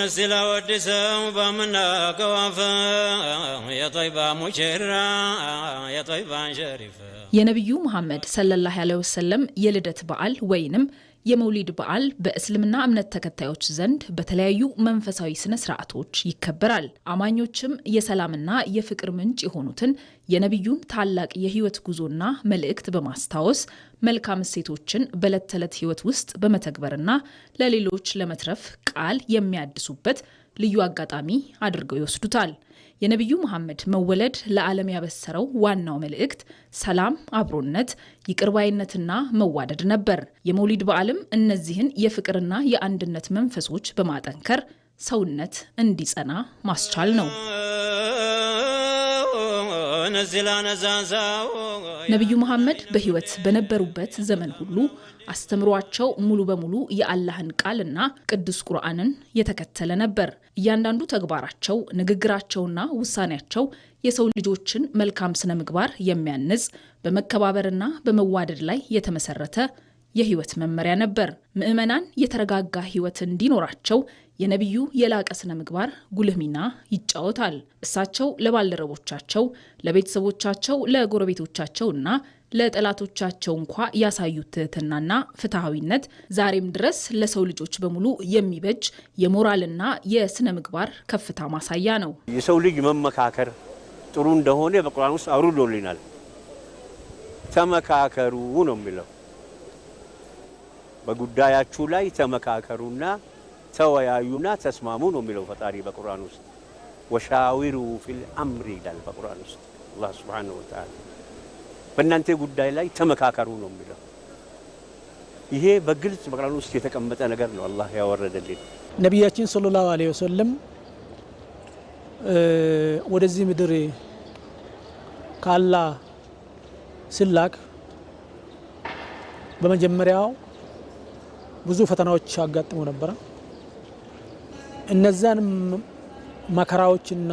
نزل ودسم بمنا كوافا يا طيبة مشرا يا طيبة شريفة يا نبي محمد صلى الله عليه وسلم يلدت بعل وينم የመውሊድ በዓል በእስልምና እምነት ተከታዮች ዘንድ በተለያዩ መንፈሳዊ ስነ ስርዓቶች ይከበራል። አማኞችም የሰላምና የፍቅር ምንጭ የሆኑትን የነብዩን ታላቅ የህይወት ጉዞና መልእክት በማስታወስ መልካም እሴቶችን በዕለት ተዕለት ህይወት ውስጥ በመተግበርና ለሌሎች ለመትረፍ ቃል የሚያድሱበት ልዩ አጋጣሚ አድርገው ይወስዱታል። የነብዩ መሐመድ መወለድ ለዓለም ያበሰረው ዋናው መልእክት ሰላም፣ አብሮነት፣ ይቅርባይነትና መዋደድ ነበር። የመውሊድ በዓልም እነዚህን የፍቅርና የአንድነት መንፈሶች በማጠንከር ሰውነት እንዲጸና ማስቻል ነው። ነብዩ መሐመድ በህይወት በነበሩበት ዘመን ሁሉ አስተምሯቸው ሙሉ በሙሉ የአላህን ቃልና ቅዱስ ቁርአንን የተከተለ ነበር። እያንዳንዱ ተግባራቸው፣ ንግግራቸውና ውሳኔያቸው የሰው ልጆችን መልካም ስነ ምግባር የሚያንጽ በመከባበርና በመዋደድ ላይ የተመሰረተ የህይወት መመሪያ ነበር። ምእመናን የተረጋጋ ህይወት እንዲኖራቸው የነብዩ የላቀ ስነ ምግባር ጉልህ ሚና ይጫወታል። እሳቸው ለባልደረቦቻቸው፣ ለቤተሰቦቻቸው፣ ለጎረቤቶቻቸውና ለጠላቶቻቸው እንኳ ያሳዩት ትህትናና ፍትሃዊነት ዛሬም ድረስ ለሰው ልጆች በሙሉ የሚበጅ የሞራልና የስነ ምግባር ከፍታ ማሳያ ነው። የሰው ልጅ መመካከር ጥሩ እንደሆነ በቁርአን ውስጥ አውርዶልናል። ተመካከሩ ነው የሚለው። በጉዳያችሁ ላይ ተመካከሩና ተወያዩና ተስማሙ ነው የሚለው ፈጣሪ በቁርአን ውስጥ። ወሻዊሩ ፊል አምሪ ይላል በቁርአን ውስጥ አላህ Subhanahu Wa Ta'ala። በእናንተ ጉዳይ ላይ ተመካከሩ ነው የሚለው። ይሄ በግልጽ በቁርአን ውስጥ የተቀመጠ ነገር ነው አላህ ያወረደልን። ነብያችን ሰለላሁ ዐለይሂ ወሰለም ወደዚህ ምድር ካላህ ስላክ በመጀመሪያው ብዙ ፈተናዎች አጋጥመው ነበር። እነዛን መከራዎችና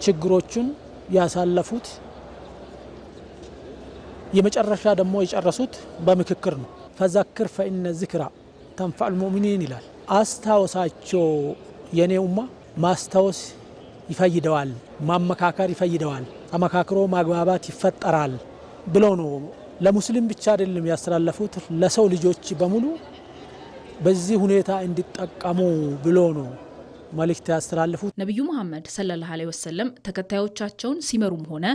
ችግሮችን ያሳለፉት የመጨረሻ ደግሞ የጨረሱት በምክክር ነው። ፈዘክር ፈኢነ ዚክራ ተንፈዑል ሙእሚኒን ይላል። አስታውሳቸው የኔ ኡማ ማስታወስ ይፈይደዋል፣ ማመካከር ይፈይደዋል፣ ተመካክሮ ማግባባት ይፈጠራል ብለው ነው ለሙስሊም ብቻ አይደለም ያስተላለፉት፣ ለሰው ልጆች በሙሉ በዚህ ሁኔታ እንዲጠቀሙ ብሎ ነው መልእክት ያስተላለፉት። ነብዩ መሐመድ ሰለላሁ ዐለይሂ ወሰለም ተከታዮቻቸውን ሲመሩም ሆነ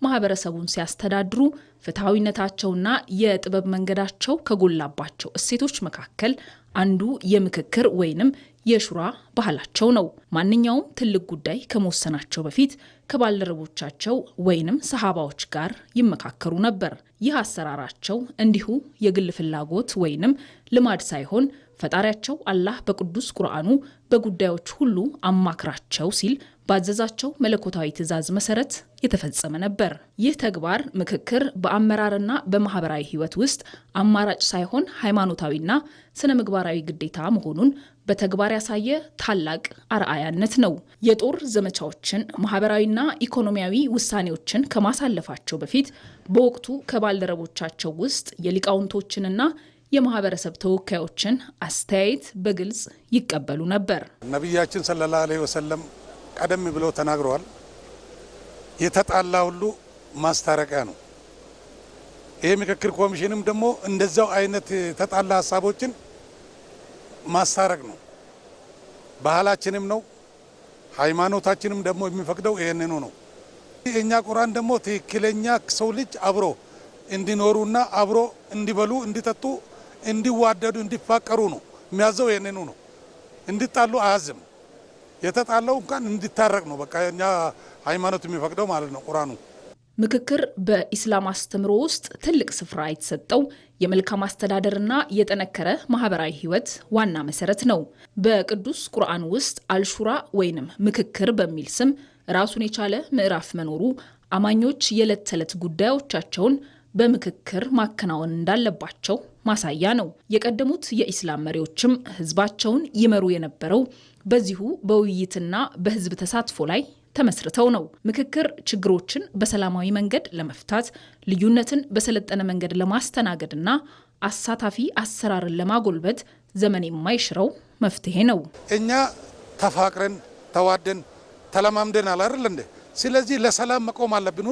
ማህበረሰቡን ሲያስተዳድሩ ፍትሃዊነታቸውና የጥበብ መንገዳቸው ከጎላባቸው እሴቶች መካከል አንዱ የምክክር ወይንም የሹራ ባህላቸው ነው። ማንኛውም ትልቅ ጉዳይ ከመወሰናቸው በፊት ከባልደረቦቻቸው ወይንም ሰሃባዎች ጋር ይመካከሩ ነበር። ይህ አሰራራቸው እንዲሁ የግል ፍላጎት ወይንም ልማድ ሳይሆን ፈጣሪያቸው አላህ በቅዱስ ቁርአኑ በጉዳዮች ሁሉ አማክራቸው ሲል ባዘዛቸው መለኮታዊ ትእዛዝ መሰረት የተፈጸመ ነበር። ይህ ተግባር ምክክር በአመራርና በማህበራዊ ህይወት ውስጥ አማራጭ ሳይሆን ሃይማኖታዊና ስነ ምግባራዊ ግዴታ መሆኑን በተግባር ያሳየ ታላቅ አርአያነት ነው። የጦር ዘመቻዎችን፣ ማህበራዊና ኢኮኖሚያዊ ውሳኔዎችን ከማሳለፋቸው በፊት በወቅቱ ከባልደረቦቻቸው ውስጥ የሊቃውንቶችንና የማህበረሰብ ተወካዮችን አስተያየት በግልጽ ይቀበሉ ነበር። ነብያችን ሰለላሁ ዐለይሂ ወሰለም ቀደም ብለው ተናግረዋል። የተጣላ ሁሉ ማስታረቂያ ነው። ይሄ ምክክር ኮሚሽንም ደግሞ እንደዛው አይነት የተጣላ ሐሳቦችን ማስታረቅ ነው። ባህላችንም ነው፣ ሃይማኖታችንም ደግሞ የሚፈቅደው ይሄንኑ ነው። የኛ ቁርአን ደግሞ ትክክለኛ ሰው ልጅ አብሮ እንዲኖሩና አብሮ እንዲበሉ፣ እንዲጠጡ፣ እንዲዋደዱ፣ እንዲፋቀሩ ነው የሚያዘው። ይሄንኑ ነው። እንዲጣሉ አያዝም። የተጣለው እንኳን እንዲታረቅ ነው። በቃ የኛ ሃይማኖት የሚፈቅደው ማለት ነው ቁርአኑ። ምክክር በኢስላም አስተምሮ ውስጥ ትልቅ ስፍራ የተሰጠው የመልካም አስተዳደርና የጠነከረ ማህበራዊ ህይወት ዋና መሰረት ነው። በቅዱስ ቁርአን ውስጥ አልሹራ ወይንም ምክክር በሚል ስም ራሱን የቻለ ምዕራፍ መኖሩ አማኞች የዕለት ተዕለት ጉዳዮቻቸውን በምክክር ማከናወን እንዳለባቸው ማሳያ ነው። የቀደሙት የኢስላም መሪዎችም ህዝባቸውን ይመሩ የነበረው በዚሁ በውይይትና በህዝብ ተሳትፎ ላይ ተመስርተው ነው። ምክክር ችግሮችን በሰላማዊ መንገድ ለመፍታት፣ ልዩነትን በሰለጠነ መንገድ ለማስተናገድና አሳታፊ አሰራርን ለማጎልበት ዘመን የማይሽረው መፍትሄ ነው። እኛ ተፋቅረን ተዋደን ተለማምደናል አይደል እንዴ? ስለዚህ ለሰላም መቆም አለብን።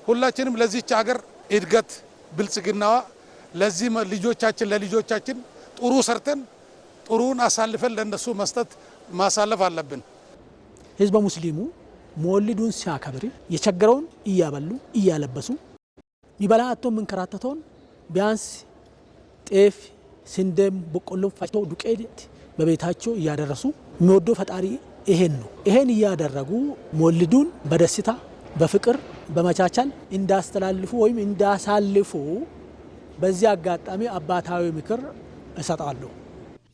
ሁላችንም ለዚህች ሀገር እድገት ብልጽግናዋ ለዚህ ለልጆቻችን ጥሩ ሰርተን ጥሩን አሳልፈን ለነሱ ማሳለፍ አለብን። ህዝበ ሙስሊሙ መወሊዱን ሲያከብር የቸገረውን እያበሉ እያለበሱ ሚበላአቶ መንከራተተውን ቢያንስ ጤፍ ስንዴም በቆሎም ፈጭቶ ዱቄት በቤታቸው እያደረሱ የሚወደው ፈጣሪ ይሄን ነው። ይሄን እያደረጉ መወሊዱን በደስታ በፍቅር በመቻቻል እንዳስተላልፉ ወይም እንዳሳልፉ በዚህ አጋጣሚ አባታዊ ምክር እሰጣለሁ።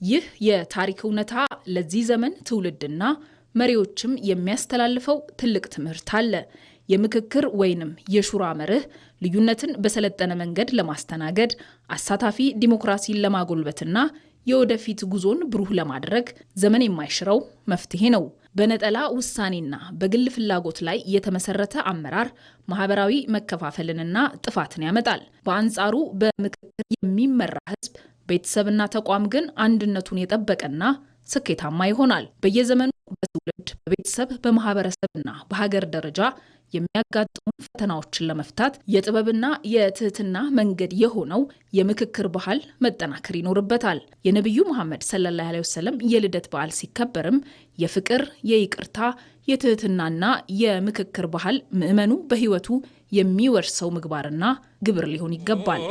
ይህ የታሪክ እውነታ ለዚህ ዘመን ትውልድና መሪዎችም የሚያስተላልፈው ትልቅ ትምህርት አለ። የምክክር ወይንም የሹራ መርህ ልዩነትን በሰለጠነ መንገድ ለማስተናገድ አሳታፊ ዲሞክራሲን ለማጎልበትና የወደፊት ጉዞን ብሩህ ለማድረግ ዘመን የማይሽረው መፍትሄ ነው። በነጠላ ውሳኔና በግል ፍላጎት ላይ የተመሰረተ አመራር ማህበራዊ መከፋፈልንና ጥፋትን ያመጣል። በአንጻሩ በምክክር የሚመራ ህዝብ፣ ቤተሰብና ተቋም ግን አንድነቱን የጠበቀና ስኬታማ ይሆናል። በየዘመኑ በትውልድ በቤተሰብ በማህበረሰብና በሀገር ደረጃ የሚያጋጥሙ ፈተናዎችን ለመፍታት የጥበብና የትህትና መንገድ የሆነው የምክክር ባህል መጠናከር ይኖርበታል። የነቢዩ መሐመድ ሰለላሁ ዐለይሂ ወሰለም የልደት በዓል ሲከበርም የፍቅር፣ የይቅርታ፣ የትህትናና የምክክር ባህል ምእመኑ በህይወቱ የሚወርሰው ምግባርና ግብር ሊሆን ይገባል።